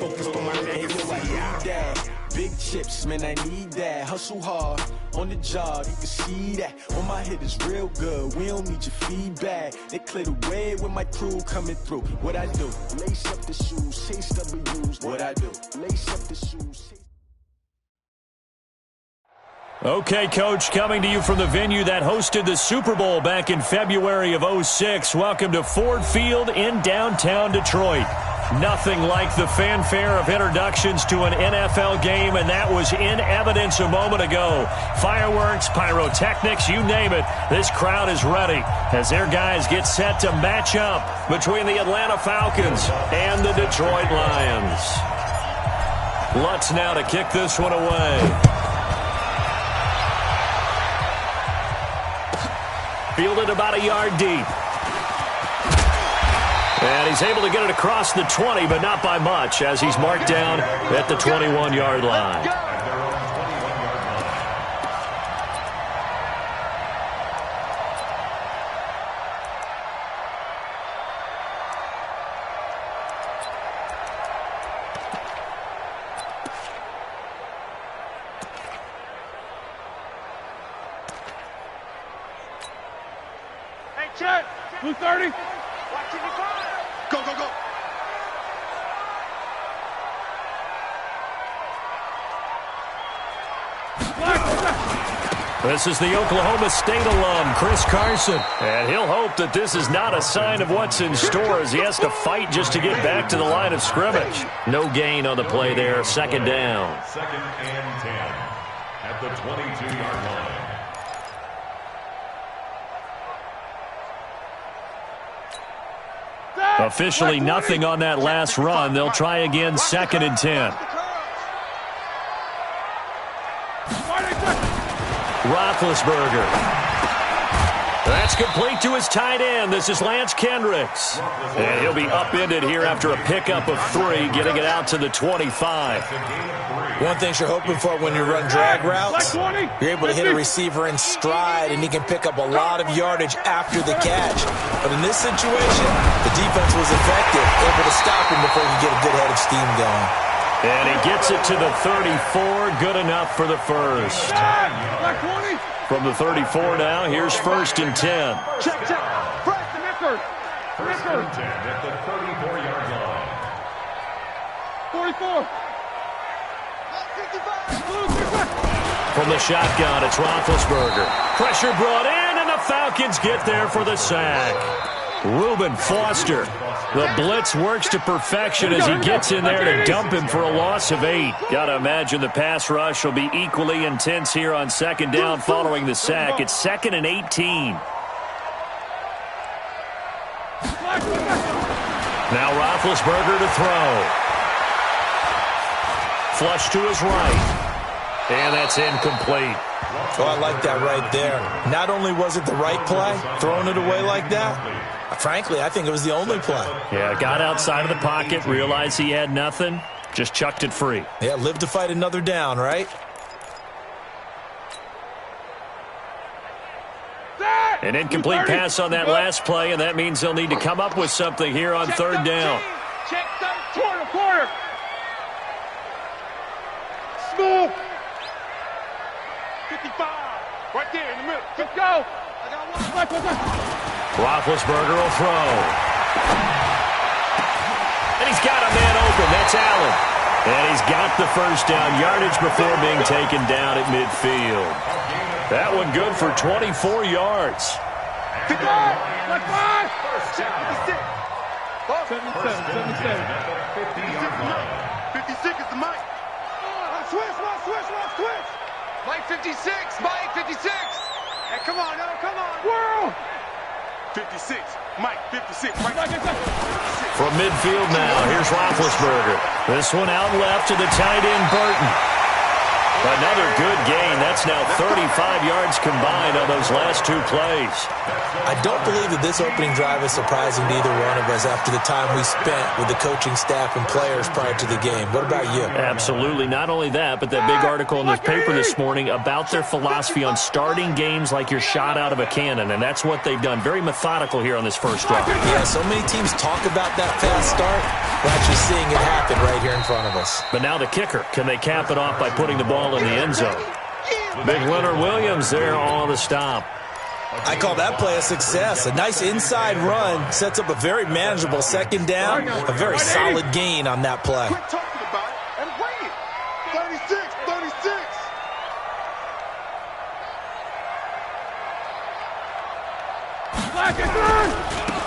focused on my name, so I need that. Big chips, man, I need that. Hustle hard on the job, you can see that. On my hit is real good, we don't need your feedback. They clear the way with my crew coming through. What I do? Lace up the shoes, chase W's. What I do? Lace up the shoes. Okay, Coach, coming to you from the venue that hosted the Super Bowl back in February of '06. Welcome to Ford Field in downtown Detroit. Nothing like the fanfare of introductions to an NFL game, and that was in evidence a moment ago. Fireworks, pyrotechnics, you name it. This crowd is ready as their guys get set to match up between the Atlanta Falcons and the Detroit Lions. Lutz now to kick this one away. Fielded about a yard deep. And he's able to get it across the 20, but not by much, as he's marked down at the 21-yard line. Hey, check. Blue 30. Watching you fire. Go, go, go. This is the Oklahoma State alum, Chris Carson. And he'll hope that this is not a sign of what's in store as he has to fight just to get back to the line of scrimmage. No gain on the play there, second down. Second and 10 at the 22-yard line. Officially nothing on that last run. They'll try again, second and 10. Roethlisberger. That's complete to his tight end. This is Lance Kendricks. And he'll be upended here after a pickup of 3, getting it out to the 25. One thing you're hoping for when you run drag routes, you're able to hit a receiver in stride, and he can pick up a lot of yardage after the catch. But in this situation, the defense was effective, able to stop him before he could get a good head of steam going. And he gets it to the 34, good enough for the first. From the 34 now, here's first and 10. Check, check. First and 10. First and 10 at the 34-yard line. 44. From the shotgun, it's Roethlisberger. Pressure brought in, and the Falcons get there for the sack. Reuben Foster. The blitz works to perfection as he gets in there to dump him for a loss of 8. Got to imagine the pass rush will be equally intense here on second down following the sack. It's second and 18. Now Roethlisberger to throw. Flush to his right. And that's incomplete. Oh, I like that right there. Not only was it the right play, throwing it away like that, frankly, I think it was the only play. Yeah, got outside of the pocket, realized he had nothing, just chucked it free. Yeah, live to fight another down, right? An incomplete pass on that last play, and that means they'll need to come up with something here on third down. Check corner. Smooth. 55. Right there in the middle. Let's go. Roethlisberger will throw. And he's got a man open. That's Allen. And he's got the first down yardage before being taken down at midfield. That one good for 24 yards. 56. 56 is the mic. Switch. Mike 56. Mike 56. Hey, come on. World. 56. Mike 56. From midfield now, here's Roethlisberger. This one out left to the tight end, Burton. Another good gain. That's now 35 yards combined on those last 2 plays. I don't believe that this opening drive is surprising to either one of us after the time we spent with the coaching staff and players prior to the game. What about you? Absolutely. Not only that, but that big article in this paper this morning about their philosophy on starting games like you're shot out of a cannon, and that's what they've done. Very methodical here on this first drive. Yeah, so many teams talk about that fast start. We're actually seeing it happen right here in front of us. But now the kicker. Can they cap it off by putting the ball in the end zone? Big Leonard Williams there on the stop. I call that play a success. A nice inside run sets up a very manageable second down, a very solid gain on that play. Quit talking about it and bring it. 36, 36.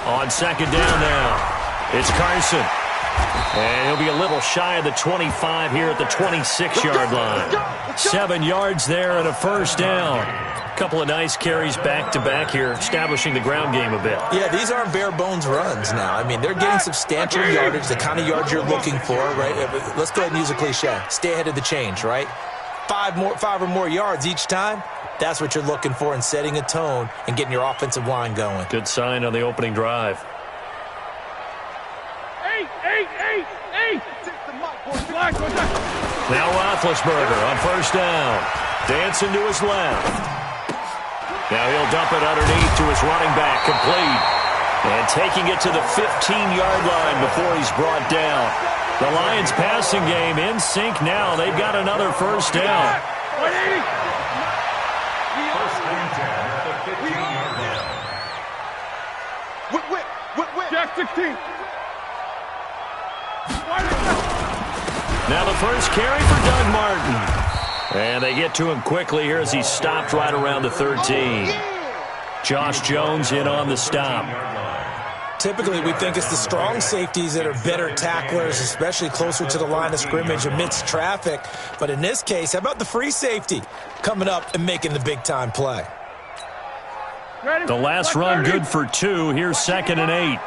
On second down now, it's Carson. And he'll be a little shy of the 25 here at the 26-yard line. 7 yards there and a first down. A couple of nice carries back-to-back here, establishing the ground game a bit. Yeah, these aren't bare-bones runs now. I mean, they're getting substantial yardage, the kind of yards you're looking for, right? Let's go ahead and use a cliche. Stay ahead of the change, right? 5 or more yards each time. That's what you're looking for in setting a tone and getting your offensive line going. Good sign on the opening drive. Now Roethlisberger on first down. Dancing to his left. Now he'll dump it underneath to his running back, complete. And taking it to the 15-yard line before he's brought down. The Lions passing game in sync now. They've got another first down. First and 10 at the 15-yard line. Whip. Jack 16. Now the first carry for Doug Martin. And they get to him quickly here as he stopped right around the 13. Josh Jones in on the stop. Typically, we think it's the strong safeties that are better tacklers, especially closer to the line of scrimmage amidst traffic. But in this case, how about the free safety coming up and making the big-time play? The last run good for 2. Here's 2nd and 8.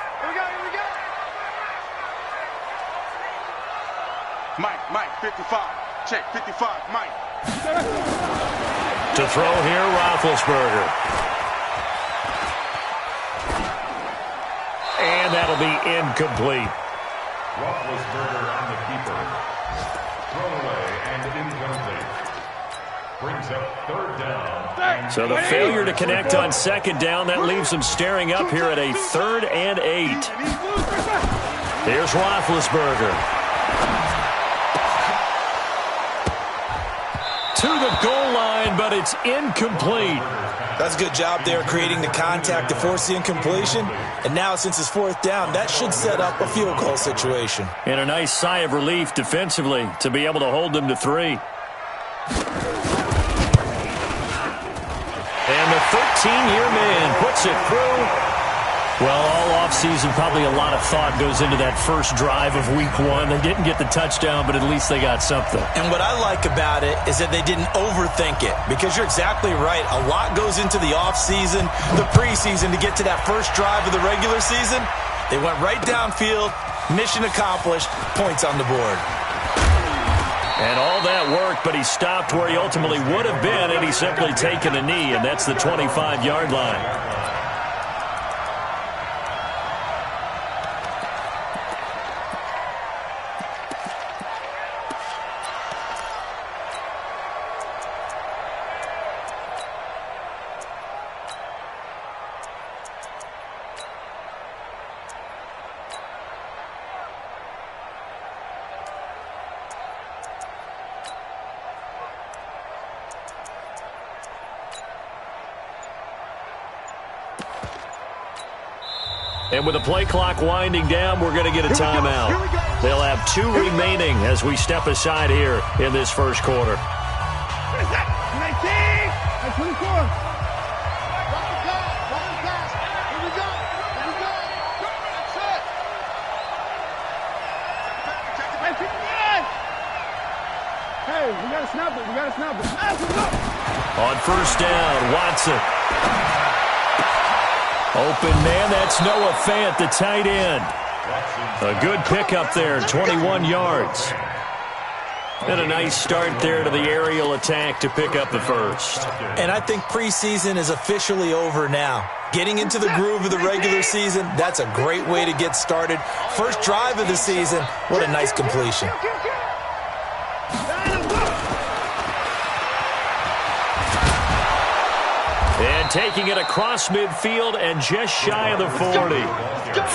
Mike, 55. Check, 55, Mike. To throw here, Roethlisberger. And that'll be incomplete. Roethlisberger on the keeper. Thrown away and incomplete. Brings up 3rd down. So the failure to connect on 2nd down, that leaves them staring up here at a 3rd and 8. Here's Roethlisberger. To the goal line, but it's incomplete. That's a good job there creating the contact to force the incompletion. And now, since it's 4th down, that should set up a field goal situation. And a nice sigh of relief defensively to be able to hold them to 3. And the 13-year man puts it through. Well, all offseason, probably a lot of thought goes into that first drive of Week 1. They didn't get the touchdown, but at least they got something. And what I like about it is that they didn't overthink it, because you're exactly right. A lot goes into the offseason, the preseason, to get to that first drive of the regular season. They went right downfield, mission accomplished, points on the board. And all that worked, but he stopped where he ultimately would have been, and he's simply taken a knee, and that's the 25-yard line. And with the play clock winding down, we're going to get a timeout. They'll have 2 remaining as we step aside here in this first quarter. 19! That's 24. Hey, we got to snap it. On first down, Watson. Open man, that's Noah Fant, the tight end. A good pickup there, 21 yards. And a nice start there to the aerial attack to pick up the first. And I think preseason is officially over now. Getting into the groove of the regular season, that's a great way to get started. First drive of the season, what a nice completion. And And taking it across midfield and just shy of the 40.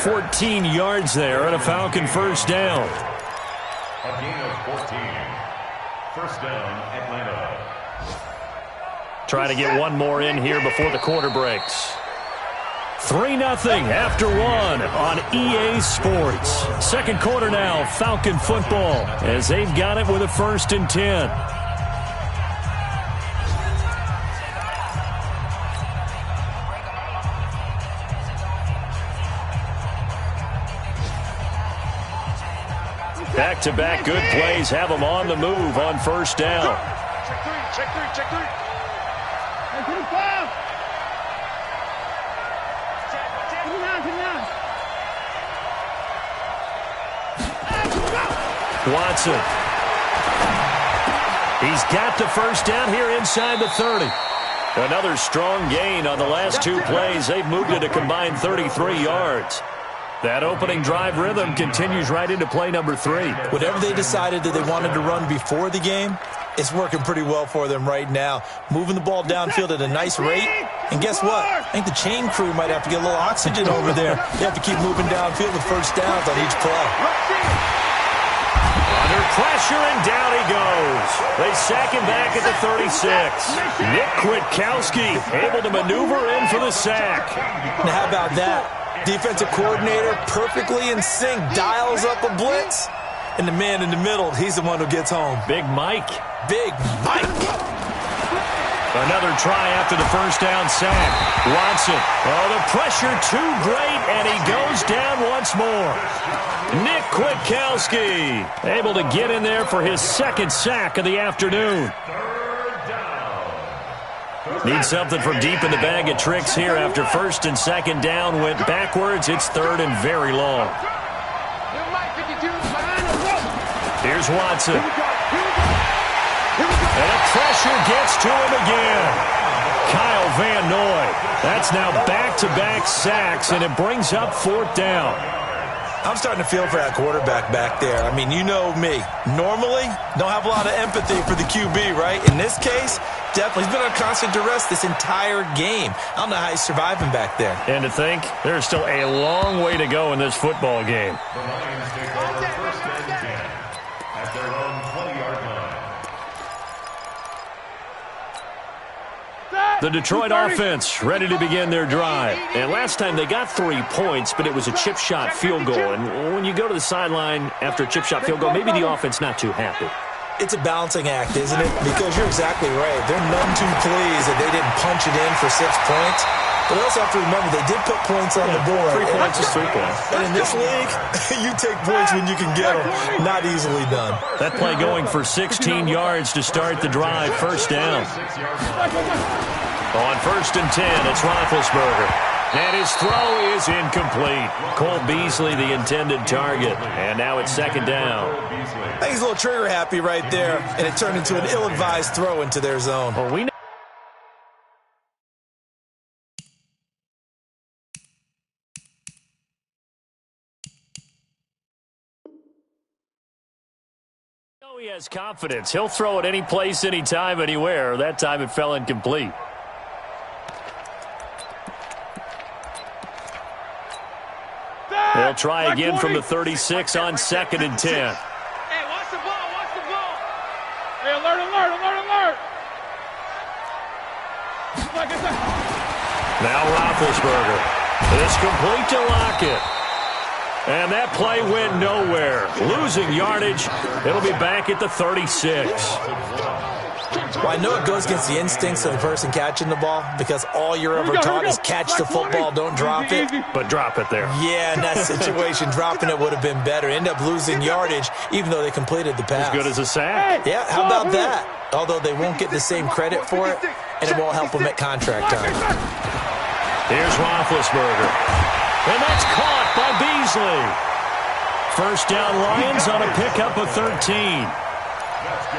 14 yards there and a Falcon first down. A gain of 14. First down, Atlanta. Try to get one more in here before the quarter breaks. 3-0 after one on EA Sports. Second quarter now, Falcon football, as they've got it with a 1st and 10. Back-to-back good plays have them on the move on first down. Check three. Watson. He's got the first down here inside the 30. Another strong gain on the last 2 plays. They've moved it a combined 33 yards. That opening drive rhythm continues right into play number 3. Whatever they decided that they wanted to run before the game, it's working pretty well for them right now. Moving the ball downfield at a nice rate. And guess what? I think the chain crew might have to get a little oxygen over there. They have to keep moving downfield with first downs on each play. Under pressure, and down he goes. They sack him back at the 36. Nick Kwiatkowski able to maneuver in for the sack. Now how about that? Defensive coordinator perfectly in sync, dials up a blitz, and the man in the middle, he's the one who gets home. Big Mike. Big Mike. Another try after the first down sack. Watson. Oh, the pressure too great, and he goes down once more. Nick Kwiatkowski able to get in there for his 2nd sack of the afternoon. Need something from deep in the bag of tricks here after 1st and 2nd down went backwards. It's 3rd and very long. Here's Watson. And the pressure gets to him again. Kyle Van Noy. That's now back-to-back sacks, and it brings up 4th down. I'm starting to feel for that quarterback back there. I mean, you know me. Normally, don't have a lot of empathy for the QB, right? In this case, definitely. He's been on constant duress this entire game. I don't know how he's surviving back there. And to think, there's still a long way to go in this football game. The Lions take over 1st and 10 at their own 20-yard line. The Detroit offense ready to begin their drive. And last time they got 3 points, but it was a chip shot field goal. And when you go to the sideline after a chip shot field goal, maybe the offense not too happy. It's a balancing act, isn't it? Because you're exactly right. They're none too pleased that they didn't punch it in for 6 points. But I also have to remember they did put points on the board. 3 points is 3 points. And in this league, you take points when you can get them. Not easily done. That play going for 16 yards to start the drive. First down. On 1st and 10, it's Roethlisberger. And his throw is incomplete. Cole Beasley, the intended target. And now it's 2nd down. I think he's a little trigger happy right there. And it turned into an ill-advised throw into their zone. Well, we know. He has confidence. He'll throw it any place, anytime, anywhere. That time it fell incomplete. They'll try again from the 36 on 2nd and 10. Hey, watch the ball, watch the ball. Hey, alert. Now Roethlisberger. It's complete to Lockett. And that play went nowhere. Losing yardage. It'll be back at the 36. Well, I know it goes against the instincts of the person catching the ball because all you're ever taught is catch the football, don't drop it. But drop it there. Yeah, in that situation, dropping it would have been better. End up losing yardage, even though they completed the pass. As good as a sack. Yeah, how about that? Although they won't get the same credit for it, and it won't help them at contract time. Here's Roethlisberger. And that's caught by Beasley. First down Lions on a pickup of 13.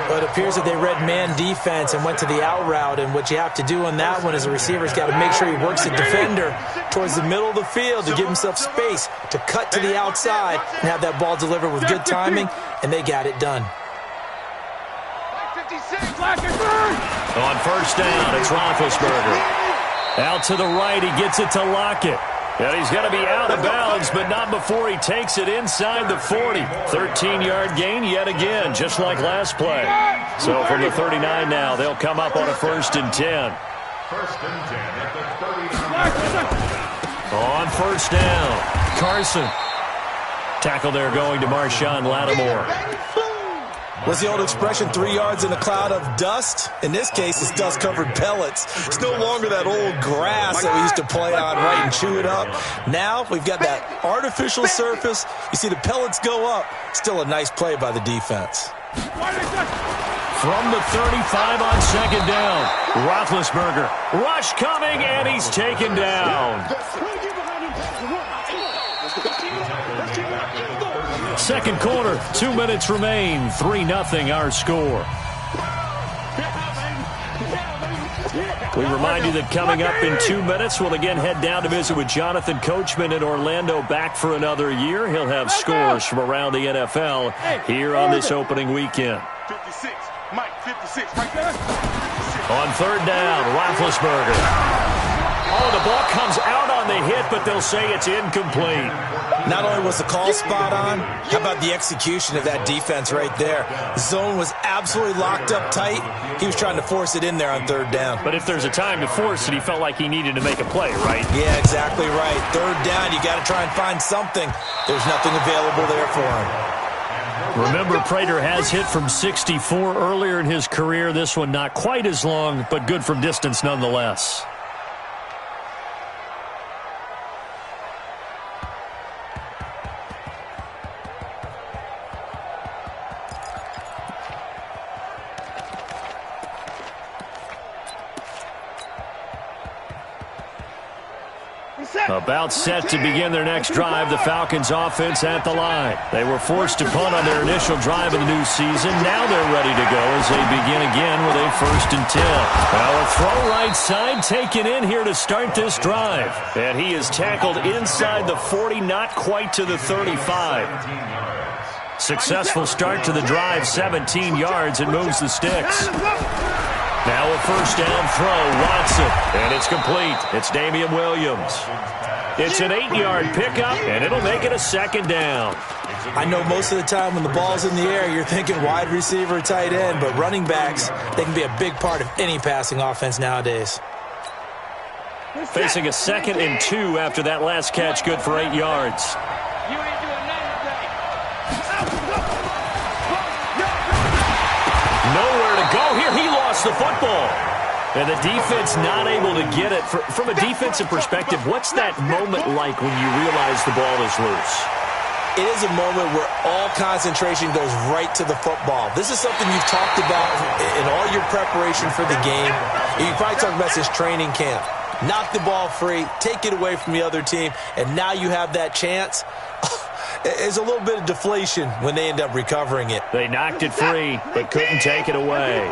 But it appears that they read man defense and went to the out route, and what you have to do on that one is the receiver's got to make sure he works the defender towards the middle of the field to give himself space to cut to the outside and have that ball delivered with good timing, and they got it done. On first down, it's Roethlisberger. Out to the right, he gets it to Lockett. And he's going to be out of bounds, but not before he takes it inside the 40. 13-yard gain yet again, just like last play. So from the 39 now, they'll come up on a 1st and 10. 1st and 10 at the 39. On 1st down, Carson. Tackle there going to Marshawn Lattimore. What's the old expression, 3 yards in a cloud of dust? In this case, it's dust-covered pellets. It's no longer that old grass that we used to play on, right, and chew it up. Now we've got that artificial surface. You see the pellets go up. Still a nice play by the defense. From the 35 on 2nd down, Roethlisberger. Rush coming, and he's taken down. 2nd quarter, 2 minutes remain. 3-0 our score. We remind you that coming up in 2 minutes, we'll again head down to visit with Jonathan Coachman in Orlando, back for another year. He'll have scores from around the NFL here on this opening weekend. 56, Mike, 56, right there. On 3rd down, Roethlisberger. Oh, the ball comes out on the hit, but they'll say it's incomplete. Not only was the call spot on, how about the execution of that defense right there? The zone was absolutely locked up tight. He was trying to force it in there on 3rd down. But if there's a time to force it, he felt like he needed to make a play, right? Yeah, exactly right. 3rd down, you got to try and find something. There's nothing available there for him. Remember, Prater has hit from 64 earlier in his career. This one not quite as long, but good from distance nonetheless. About set to begin their next drive, the Falcons offense at the line. They were forced to punt on their initial drive of the new season. Now they're ready to go as they begin again with a 1st and 10. Now a throw right side taken in here to start this drive. And he is tackled inside the 40, not quite to the 35. Successful start to the drive, 17 yards, and moves the sticks. Now a 1st down throw, Watson, and it's complete. It's Damian Williams. It's an 8-yard pickup, and it'll make it a 2nd down. I know most of the time when the ball's in the air, you're thinking wide receiver, tight end, but running backs, they can be a big part of any passing offense nowadays. Facing a 2nd and 2 after that last catch, good for 8 yards. Nowhere to go here. He lost the football. And the defense not able to get it. From a defensive perspective, what's that moment like when you realize the ball is loose? It is a moment where all concentration goes right to the football. This is something you've talked about in all your preparation for the game. You probably talked about this training camp. Knock the ball free, take it away from the other team, and now you have that chance. There's a little bit of deflation when they end up recovering it. They knocked it free, but couldn't take it away.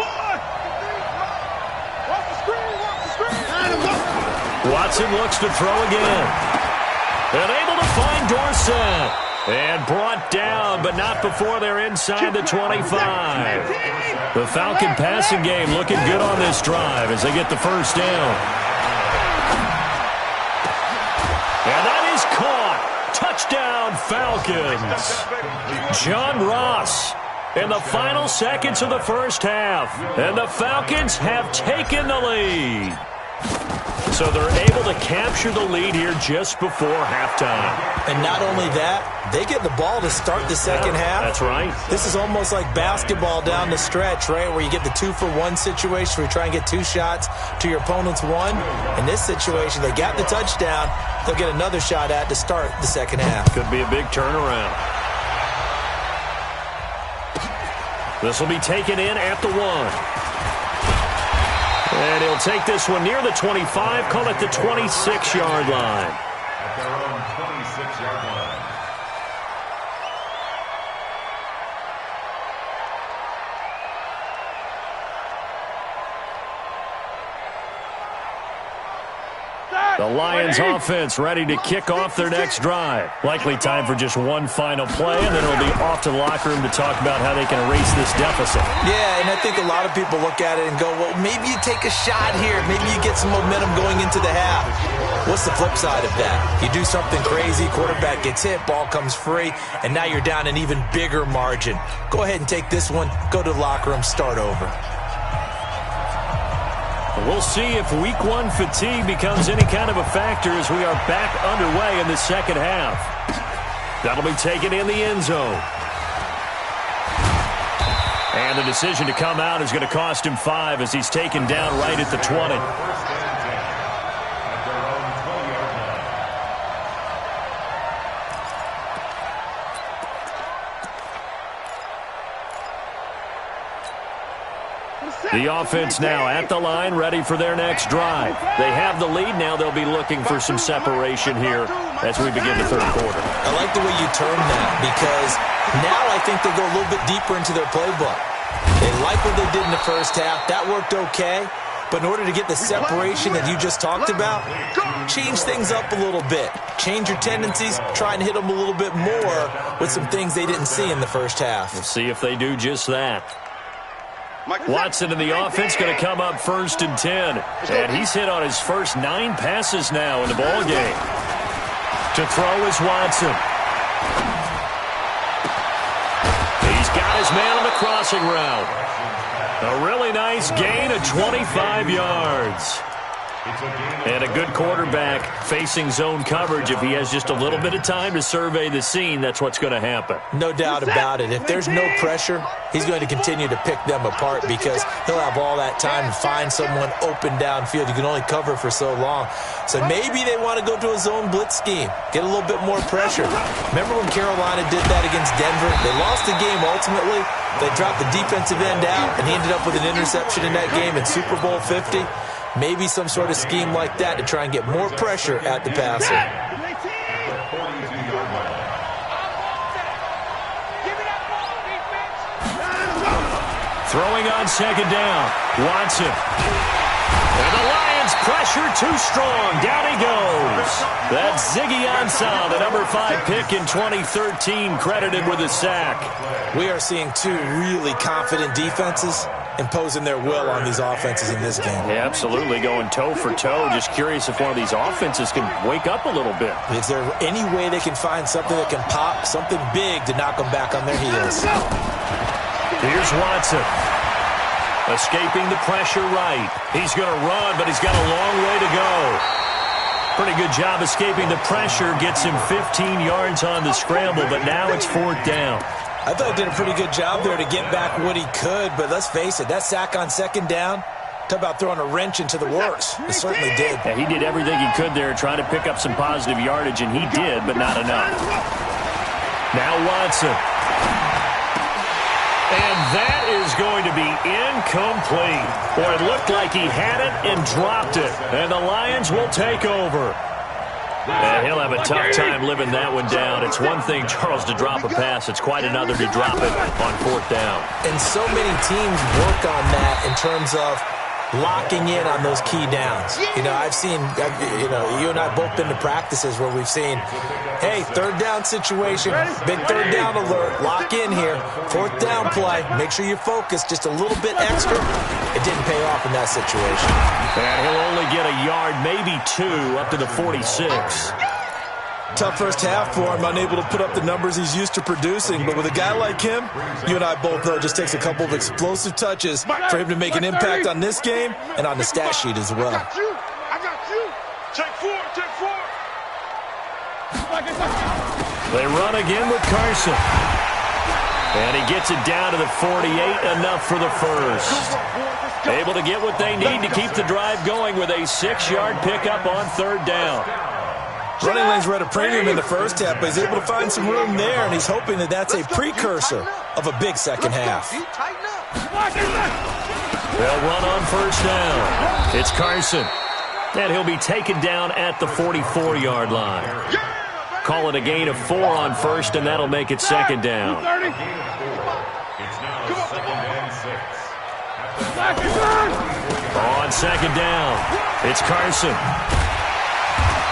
Watson looks to throw again. And able to find Dorsett. And brought down, but not before they're inside the 25. The Falcon passing game looking good on this drive as they get the 1st down. And that is caught. Touchdown, Falcons. John Ross in the final seconds of the 1st half. And the Falcons have taken the lead. So they're able to capture the lead here just before halftime. And not only that, they get the ball to start the 2nd half. That's right. This is almost like basketball down the stretch, right, where you get the 2-for-1 situation where you try and get 2 shots to your opponent's 1. In this situation, they got the touchdown. They'll get another shot at to start the 2nd half. Could be a big turnaround. This will be taken in at the 1. And he'll take this one near the 25, call it the 26-yard line. At their own 26-yard line. The Lions offense ready to kick off their next drive. Likely time for just one final play, and then it'll be off to the locker room to talk about how they can erase this deficit. Yeah, and I think a lot of people look at it and go, well, maybe you take a shot here. Maybe you get some momentum going into the half. What's the flip side of that? You do something crazy, quarterback gets hit, ball comes free, and now you're down an even bigger margin. Go ahead and take this one, go to the locker room, start over. We'll see if week one fatigue becomes any kind of a factor as we are back underway in the second half. That'll be taken in the end zone. And the decision to come out is going to cost him 5 as he's taken down right at the 20. The offense now at the line, ready for their next drive. They have the lead. Now they'll be looking for some separation here as we begin the third quarter. I like the way you term that because now I think they go a little bit deeper into their playbook. They like what they did in the first half. That worked okay. But in order to get the separation that you just talked about, change things up a little bit. Change your tendencies. Try and hit them a little bit more with some things they didn't see in the first half. We'll see if they do just that. Watson in the offense going to come up 1st and 10. And he's hit on his first 9 passes now in the ball game. To throw is Watson. He's got his man on the crossing route. A really nice gain of 25 yards. And a good quarterback facing zone coverage. If he has just a little bit of time to survey the scene, that's what's going to happen. No doubt about it. If there's no pressure, he's going to continue to pick them apart because he'll have all that time to find someone open downfield. You can only cover for so long. So maybe they want to go to a zone blitz scheme, get a little bit more pressure. Remember when Carolina did that against Denver? They lost the game ultimately. They dropped the defensive end out, and he ended up with an interception in that game in Super Bowl 50. Maybe some sort of scheme like that to try and get more pressure at the passer. Throwing on second down. Watson. And the Lions pressure too strong. Down he goes. That's Ziggy Ansah, the number 5 pick in 2013, credited with a sack. We are seeing 2 really confident defenses imposing their will on these offenses in this game. Yeah, absolutely, going toe for toe. Just curious if one of these offenses can wake up a little bit. Is there any way they can find something that can pop, something big to knock them back on their heels? Here's Watson. Escaping the pressure right. He's going to run, but he's got a long way to go. Pretty good job escaping the pressure. Gets him 15 yards on the scramble, but now it's 4th down. I thought he did a pretty good job there to get back what he could, but let's face it, that sack on second down, talk about throwing a wrench into the works. It certainly did. Yeah, he did everything he could there, trying to pick up some positive yardage, and he did, but not enough. Now Watson. And that is going to be incomplete. Boy, it looked like he had it and dropped it, and the Lions will take over. And he'll have a tough time living that one down. It's one thing, Charles, to drop a pass. It's quite another to drop it on 4th down. And so many teams work on that in terms of locking in on those key downs. You know, I've seen, you and I both been to practices where we've seen, hey, 3rd down situation, big 3rd down alert, lock in here, 4th down play, make sure you focus just a little bit extra. It didn't pay off in that situation. And he'll only get a yard, maybe 2, up to the 46. Tough first half for him, unable to put up the numbers he's used to producing. But with a guy like him, you and I both know it just takes a couple of explosive touches for him to make an impact on this game and on the stat sheet as well. I got you. Take 4. They run again with Carson. And he gets it down to the 48, enough for the first. Able to get what they need to keep the drive going with a 6-yard pickup on 3rd down. Running lanes were at a premium in the first half, but he's able to find some room there, and he's hoping that that's a precursor of a big second half. They'll run on 1st down. It's Carson. And he'll be taken down at the 44-yard line. Call it a gain of 4 on 1st, and that'll make it 2nd down. On 2nd down, it's Carson.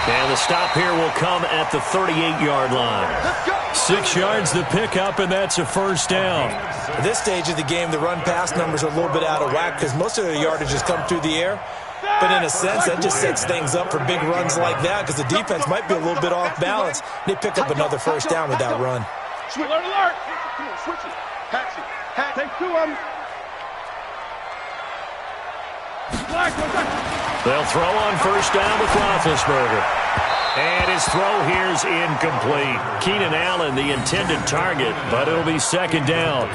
And the stop here will come at the 38-yard line. 6 yards the pickup, and that's a first down. At this stage of the game, the run-pass numbers are a little bit out of whack because most of the yardage has come through the air. But in a sense, that just sets things up for big runs like that because the defense might be a little bit off balance. They pick up another first down with that run. Alert, alert! Switch it. Patch it. Take 2 of them. They'll throw on first down with Roethlisberger. And his throw here's incomplete. Keenan Allen, the intended target, but it'll be second down.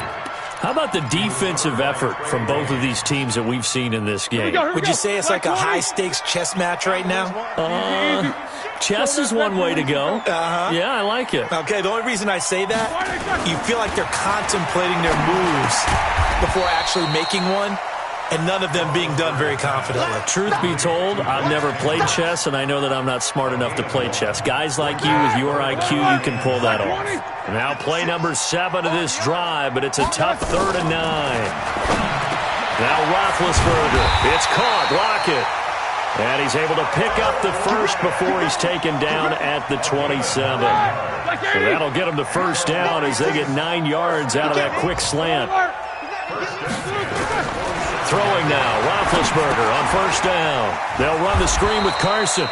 How about the defensive effort from both of these teams that we've seen in this game? Would you say it's like a high-stakes chess match right now? Chess is one way to go. Yeah, I like it. Okay, the only reason I say that, you feel like they're contemplating their moves before actually making one, and none of them being done very confidently. Truth be told, I've never played chess, and I know that I'm not smart enough to play chess. Guys like you with your IQ, you can pull that off. Now play number 7 of this drive, but it's a tough 3rd and 9. Now Roethlisberger. It's caught. Lockett. And he's able to pick up the first before he's taken down at the 27. So that'll get him the first down as they get 9 yards out of that quick slant. Throwing now, Roethlisberger on first down. They'll run the screen with Carson.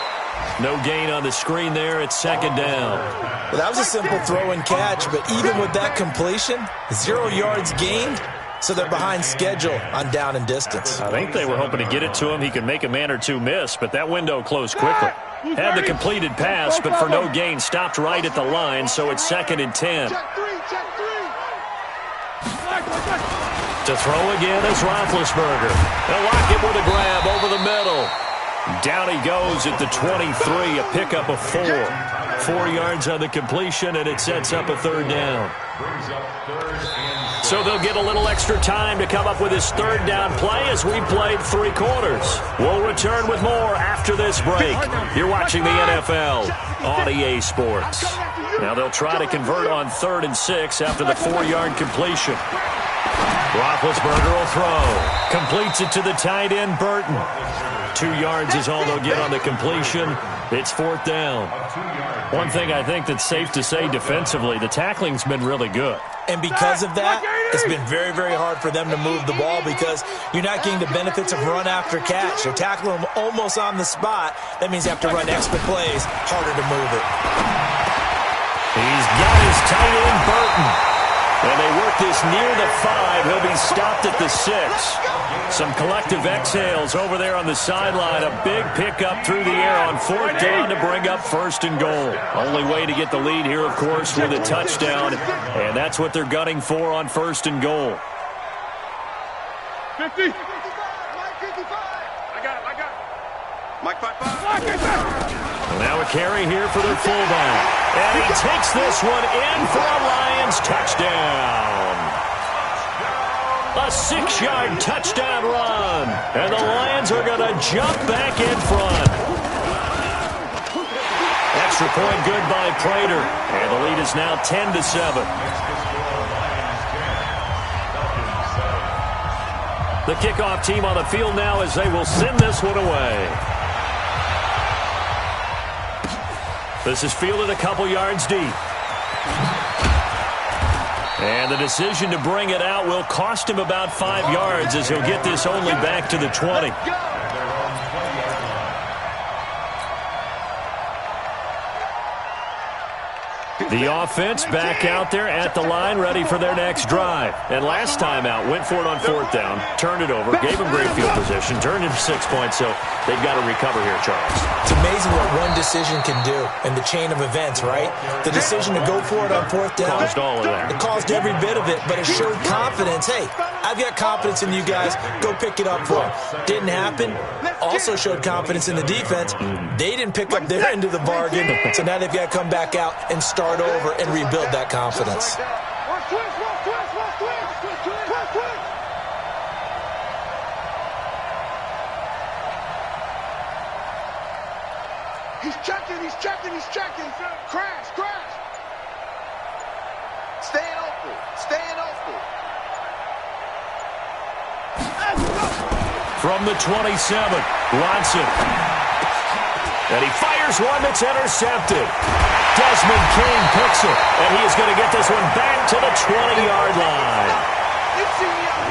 No gain on the screen there. It's second down. Well, that was a simple throw and catch, but even with that completion, 0 yards gained, so they're behind schedule on down and distance. I think they were hoping to get it to him. He could make a man or two miss, but that window closed quickly. Had the completed pass, but for no gain, stopped right at the line, so it's 2nd and 10. To throw again is Roethlisberger. And Lockett with a grab over the middle. Down he goes at the 23, a pickup of 4. 4 yards on the completion, and it sets up a 3rd down. So they'll get a little extra time to come up with his 3rd down play as we played 3 quarters. We'll return with more after this break. You're watching the NFL on EA Sports. Now they'll try to convert on 3rd and 6 after the 4-yard completion. Roethlisberger will throw. Completes it to the tight end, Burton. 2 yards is all they'll get on the completion. It's 4th down. One thing I think that's safe to say defensively, the tackling's been really good. And because of that, it's been very, very hard for them to move the ball because you're not getting the benefits of run after catch. They're tackling them almost on the spot. That means you have to run extra plays, harder to move it. He's got his tight end, Burton. And they work this near the 5. He'll be stopped at the 6. Some collective exhales over there on the sideline. A big pickup through the air on 4th down to bring up 1st and goal. Only way to get the lead here, of course, with a touchdown. And that's what they're gunning for on 1st and goal. 50. I got it. Mike 5-5. Now a carry here for their fullback. And he takes this one in for a Lions touchdown. A 6-yard touchdown run. And the Lions are going to jump back in front. Extra point good by Prater. And the lead is now 10-7. The kickoff team on the field now as they will send this one away. This is fielded a couple yards deep. And the decision to bring it out will cost him about 5 yards as he'll get this only back to the 20. The offense back out there at the line, ready for their next drive. And last time out, went for it on 4th down, turned it over, gave them great field position, turned into 6 points, so they've got to recover here, Charles. It's amazing what one decision can do in the chain of events, right? The decision to go for it on 4th down. Caused all of that. It caused every bit of it, but it showed confidence. Hey, I've got confidence in you guys. Go pick it up for them. Didn't happen. Also showed confidence in the defense. They didn't pick up their end of the bargain, so now they've got to come back out and start over and rebuild that confidence. He's checking. Crash. Staying open. From the 27, Watson. And he fires one that's intercepted. Desmond King picks it, and he is going to get this one back to the 20-yard line.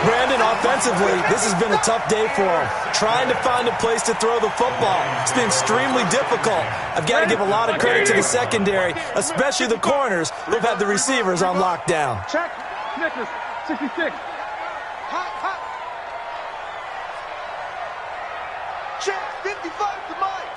Brandon, offensively, this has been a tough day for him. Trying to find a place to throw the football. It's been extremely difficult. I've got to give a lot of credit to the secondary, especially the corners who've had the receivers on lockdown. Check. Snickers, 66. Check, 55 to Mike.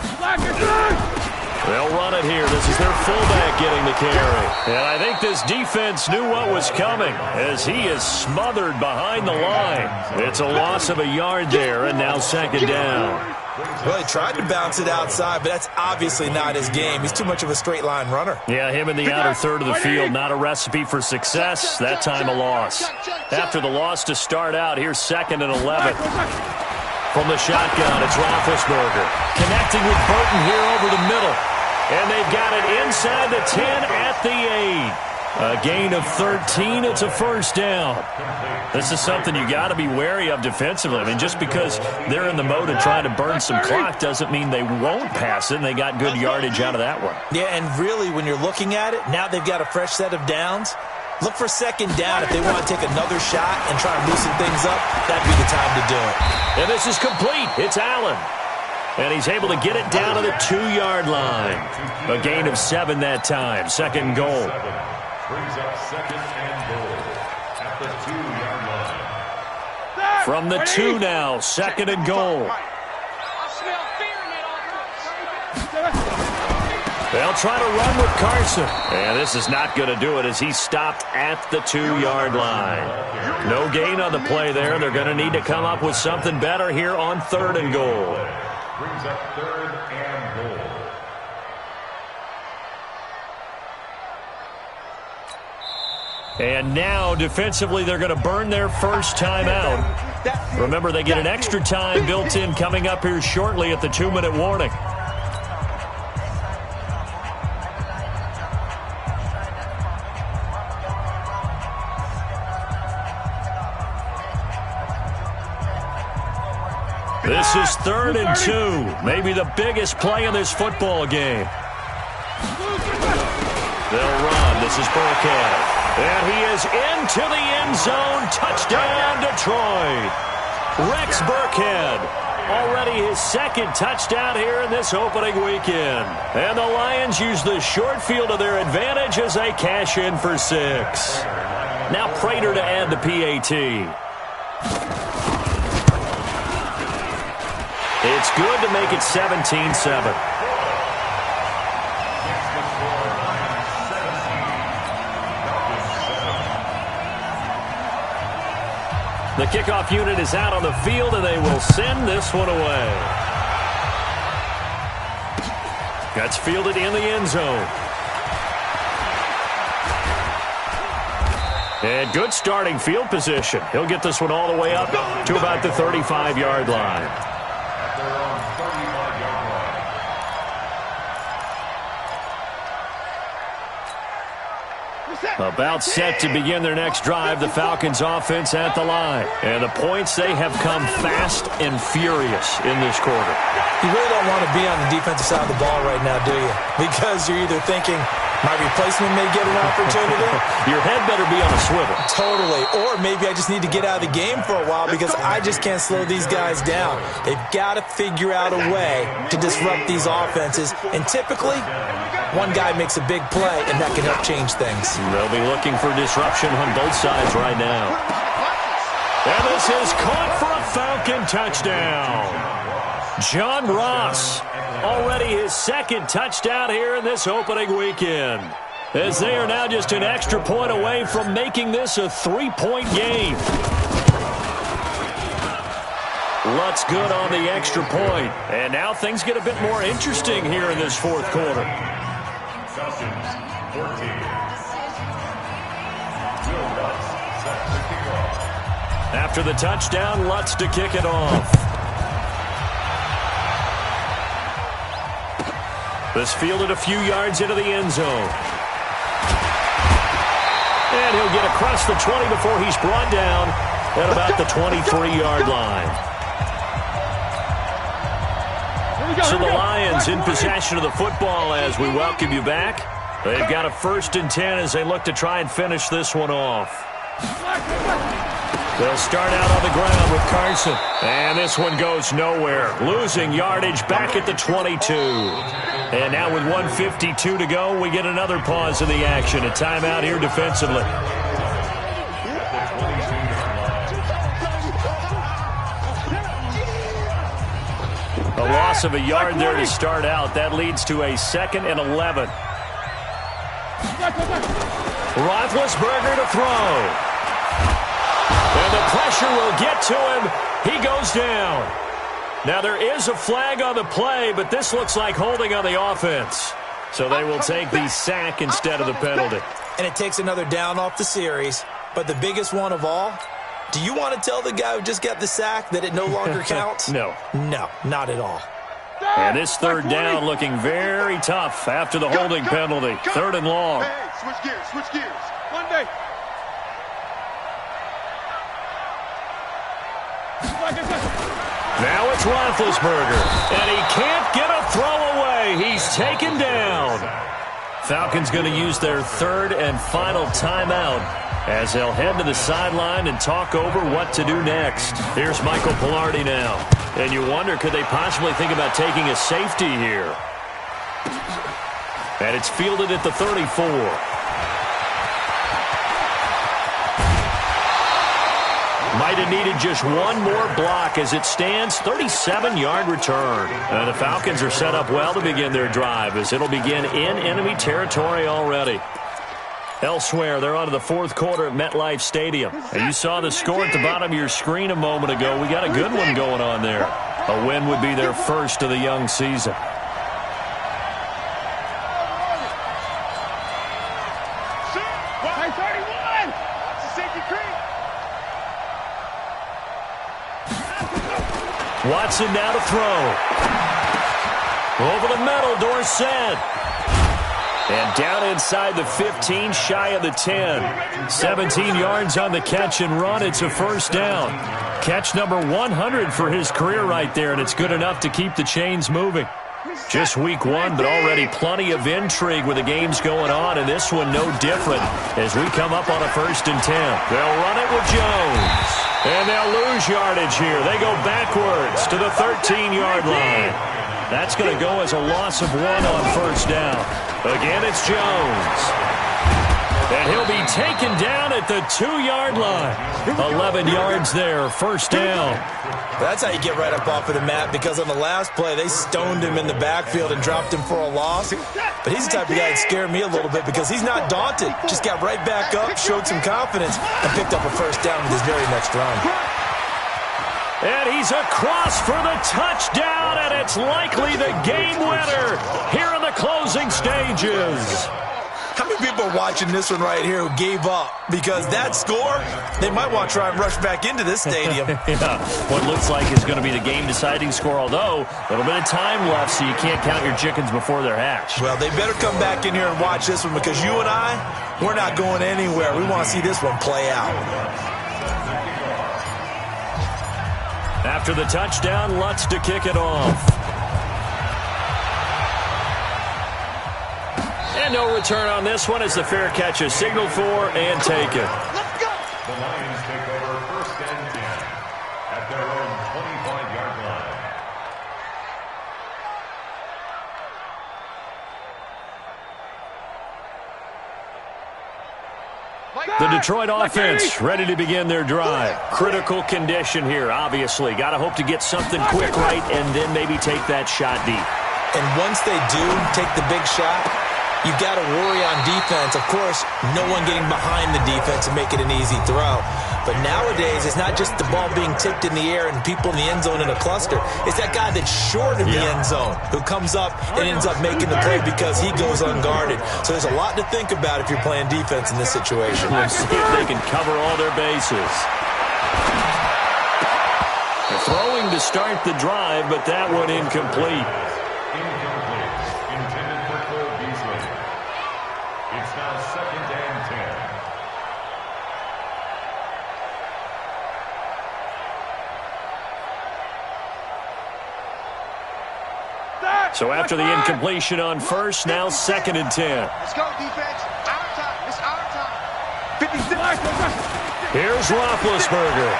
They'll run it here. This is their fullback getting the carry. And I think this defense knew what was coming as he is smothered behind the line. It's a loss of a yard there, and now second down. Well, he tried to bounce it outside, but that's obviously not his game. He's too much of a straight-line runner. Yeah, him in the outer third of the field, not a recipe for success. That time a loss. After the loss to start out, here's 2nd and 11. From the shotgun, it's Roethlisberger. Connecting with Burton here over the middle. And they've got it inside the 10 at the 8. A gain of 13. It's a first down. This is something you got to be wary of defensively. I mean, just because they're in the mode of trying to burn some clock doesn't mean they won't pass it, and they got good yardage out of that one. Yeah, and really, when you're looking at it, now they've got a fresh set of downs. Look for second down if they want to take another shot and try and loosen things up. That'd be the time to do it. And this is complete. It's Allen. And he's able to get it down to the 2-yard line. A gain of 7 that time. Second goal. Brings up 2nd and goal at the 2-yard line. From the 2 now, 2nd and goal. They'll try to run with Carson. And this is not going to do it as he stopped at the 2-yard line. No gain on the play there. They're going to need to come up with something better here on 3rd and goal. Brings up 3rd and goal. And now, defensively, they're going to burn their first time out. Remember, they get an extra time built in coming up here shortly at the 2-minute warning. This is 3rd and 2. Maybe the biggest play in this football game. They'll run. This is Burkhead. And he is into the end zone. Touchdown, Detroit. Rex Burkhead. Already his 2nd touchdown here in this opening weekend. And the Lions use the short field to their advantage as they cash in for 6. Now Prater to add the PAT. It's good to make it 17-7. The kickoff unit is out on the field, and they will send this one away. That's fielded in the end zone. And good starting field position. He'll get this one all the way up to about the 35-yard line. About set to begin their next drive, the Falcons offense at the line. And the points, they have come fast and furious in this quarter. You really don't want to be on the defensive side of the ball right now, do you? Because you're either thinking, my replacement may get an opportunity. Your head better be on a swivel. Totally. Or maybe I just need to get out of the game for a while because I just can't slow these guys down. They've got to figure out a way to disrupt these offenses. And typically, one guy makes a big play, and that can help change things. They'll be looking for disruption on both sides right now. And this is caught for a Falcon touchdown. John Ross, already his 2nd touchdown here in this opening weekend. As they are now just an extra point away from making this a 3-point game. Lutz good on the extra point. And now things get a bit more interesting here in this 4th quarter. Falcons 14. Will Lutz set to kick off. After the touchdown, Lutz to kick it off. This fielded a few yards into the end zone. And he'll get across the 20 before he's brought down at about the 23-yard line. So the Lions in possession of the football as we welcome you back. They've got a 1st and 10 as they look to try and finish this one off. They'll start out on the ground with Carson. And this one goes nowhere. Losing yardage back at the 22. And now with 1:52 to go, we get another pause in the action. A timeout here defensively. A loss of a yard there to start out. That leads to a 2nd and 11. Roethlisberger to throw. And the pressure will get to him. He goes down. Now there is a flag on the play, but this looks like holding on the offense. So they will take the sack instead of the penalty. And it takes another down off the series. But the biggest one of all, do you want to tell the guy who just got the sack that it no longer counts? No. No, not at all. And this 3rd down looking very tough after the holding penalty. 3rd and long. Hey, switch gears, switch gears. Monday. Now it's Roethlisberger, and he can't get a throw away. He's taken down. Falcons going to use their 3rd and final timeout as they'll head to the sideline and talk over what to do next. Here's Michael Pilardi now. And you wonder, could they possibly think about taking a safety here? And it's fielded at the 34. Might have needed just one more block as it stands. 37-yard return. And the Falcons are set up well to begin their drive as it'll begin in enemy territory already. Elsewhere, they're on to the 4th quarter at MetLife Stadium. And you saw the score at the bottom of your screen a moment ago. We got a good one going on there. A win would be their 1st of the young season. Watson now to throw. Over the middle, Dorsett. And down inside the 15, shy of the 10. 17 yards on the catch and run. It's a 1st down. Catch number 100 for his career right there, and it's good enough to keep the chains moving. Just week 1, but already plenty of intrigue with the games going on, and this one no different as we come up on a 1st and 10. They'll run it with Jones. And they'll lose yardage here. They go backwards to the 13-yard line. That's going to go as a loss of 1 on 1st down. Again, it's Jones. And he'll be taken down at the 2-yard line. 11 yards there, 1st down. That's how you get right up off of the mat, because on the last play, they stoned him in the backfield and dropped him for a loss. But he's the type of guy that scared me a little bit because he's not daunted. Just got right back up, showed some confidence, and picked up a 1st down with his very next run. And he's across for the touchdown, and it's likely the game winner here in the closing stages. How many people are watching this one right here who gave up? Because that score, they might want to try and rush back into this stadium. Yeah, what looks like is going to be the game-deciding score, although a little bit of time left, so you can't count your chickens before they're hatched. Well, they better come back in here and watch this one, because you and I, we're not going anywhere. We want to see this one play out. After the touchdown, Lutz to kick it off. And no return on this one as the fair catch is signaled for and taken. Let's go. The Lions take over 1st and 10 at their own 25-yard line. The Detroit offense ready to begin their drive. Critical condition here, obviously. Got to hope to get something quick right and then maybe take that shot deep. And once they do take the big shot, you've got to worry on defense. Of course, no one getting behind the defense and make it an easy throw. But nowadays, it's not just the ball being tipped in the air and people in the end zone in a cluster. It's that guy that's short of the end zone who comes up and ends up making the play because he goes unguarded. So there's a lot to think about if you're playing defense in this situation. Let's see if they can cover all their bases. They're throwing to start the drive, but that one incomplete. So after the incompletion on first, now 2nd and 10. Let's go, defense. Our time. It's our time. 56. Here's Roethlisberger.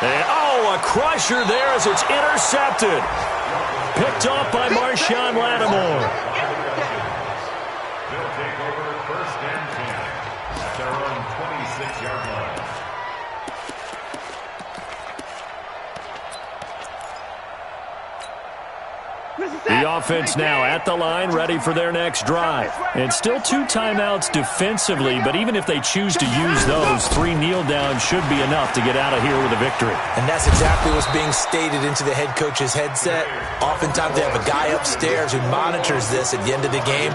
And, a crusher there as it's intercepted. Picked off by Marshawn Lattimore. They'll take over 1st and 10 at their own 26-yard line. The offense now at the line, ready for their next drive. And still 2 timeouts defensively, but even if they choose to use those, 3 kneel downs should be enough to get out of here with a victory. And that's exactly what's being stated into the head coach's headset. Oftentimes they have a guy upstairs who monitors this at the end of the game.